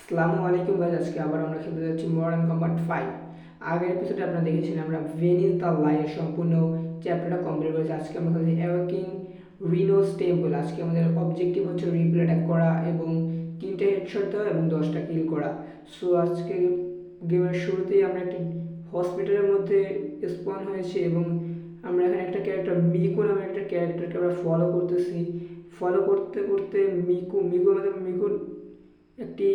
আসসালামু আলাইকুম গাইস, আজকে আবার আমরা খেলতে যাচ্ছি মডার্ন কম্বাট 5। আগের এপিসোডে আপনারা দেখেছেন আমরা ভেনিস দ্য লাইয়ের সম্পূর্ণ চ্যাপ্টারটা কমপ্লিট করেছি। আজকে আমরা খেলছি অ্যাওয়াকিং রিনোস টেম্পল। আজকে আমাদের অবজেক্টিভ হচ্ছে রিপ্লে অ্যাটাক করা এবং 3টে হেডশট দেওয়া এবং 10টা কিল করা। সো আজকে গেমের শুরুতেই আমরা একটি হসপিটালের মধ্যে স্পন হয়েছি এবং আমরা এখানে একটা ক্যারেক্টার মিকু নামে একটা ক্যারেক্টারকে আমরা ফলো করতেছি। ফলো করতে করতে মিকুর একটি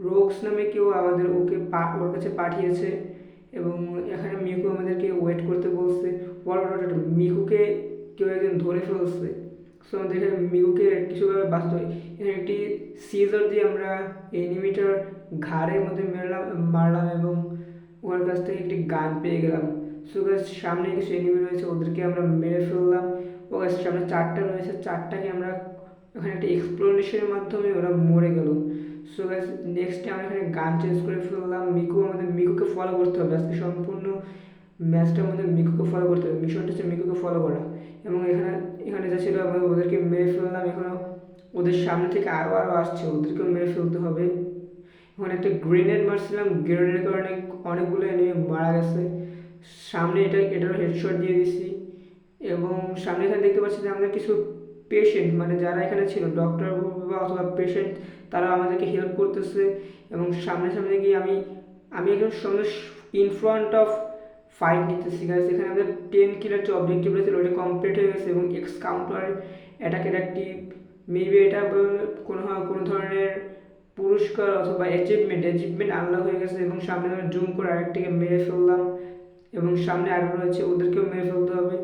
রোকস নামে কেউ আমাদের ওর কাছে পাঠিয়েছে এবং এখানে মিকু আমাদেরকে ওয়েট করতে বলছে। মিকুকে কেউ একজন ধরে ফেলছে। সো আমাদের এখানে মিকুকে কিছুভাবে বাঁচতে হয়। এখানে একটি সিজার দিয়ে আমরা এনিমিটার ঘাড়ের মধ্যে মারলাম এবং ওর কাছ থেকে একটি গান পেয়ে গেলাম। সো গাছ সামনে কিছু এনিমি রয়েছে, ওদেরকে আমরা মেরে ফেললাম। ও গাছ সামনে 4টা রয়েছে, 4টাকে আমরা ওখানে একটা এক্সপ্লোরেশনের মাধ্যমে ওরা মরে গেল। সো গাইস নেক্সটে আমরা এখানে গান চেঞ্জ করে ফেললাম। মিকুকে ফলো করতে হবে আজকে সম্পূর্ণ ম্যাচটার মধ্যে। মিকুকে ফলো করতে হবে, মিশনটা হচ্ছে মিকুকে ফলো করা। এবং এখানে এখানে যা ছিল আমরা ওদেরকে মেরে ফেললাম। এখনও ওদের সামনে থেকে আরও আসছে, ওদেরকেও মেরে ফেলতে হবে। ওখানে একটা গ্রেনেড মারছিলাম, গ্রেনেডের কারণে অনেকগুলো এনিমি মারা গেছে। সামনে এটারও হেডশট দিয়ে দিছি। এবং সামনে এখানে দেখতে পাচ্ছি যে আমাদের কিছু পেশেন্ট, মানে যারা এখানে ছিল ডক্টর বা অথবা পেশেন্ট, তারা আমাদেরকে হেল্প করতেছে। এবং সামনে সামনে গিয়ে আমি আমি একদম সামনে ইন ফ্রন্ট অফ ফাইট নিতেছি গাইস। এখানে আমাদের 10 কিলের যে অবজেক্টিভ রয়েছে ওইটা কমপ্লিট হয়ে গেছে এবং এক্স কাউন্টার অ্যাটাকের একটি মেবি এটা কোনো ধরনের পুরস্কার অথবা অ্যাচিভমেন্ট আনলক হয়ে গেছে। এবং সামনে আমি জুম করে আরেকটিকে মেরে ফেললাম এবং সামনে আরও রয়েছে, ওদেরকেও মেরে ফেলতে হবে।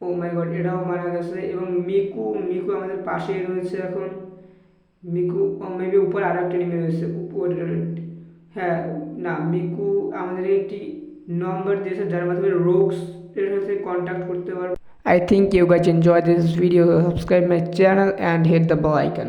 ও মাই গড, এটাও মারা গেছে। এবং মিকু আমাদের পাশেই রয়েছে এখন। মিকু মেবি উপরে আরও একটা নেমে রয়েছে উপরে। হ্যাঁ, না, মিকু আমাদের একটি নম্বর দিয়েছে যার মাধ্যমে রোগস এর সাথে কন্ট্যাক্ট করতে পারবে। I think you guys enjoyed this video. Subscribe my channel and hit the bell icon.